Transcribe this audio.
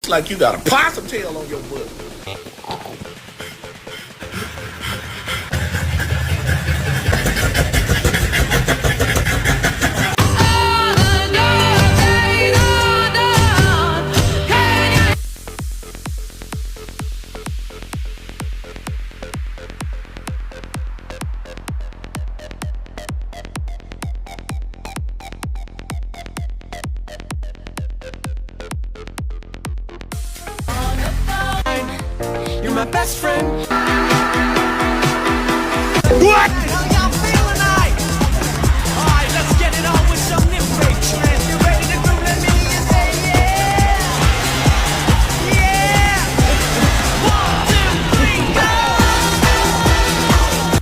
like you got a possum tail on your butt. You're my best friend. What?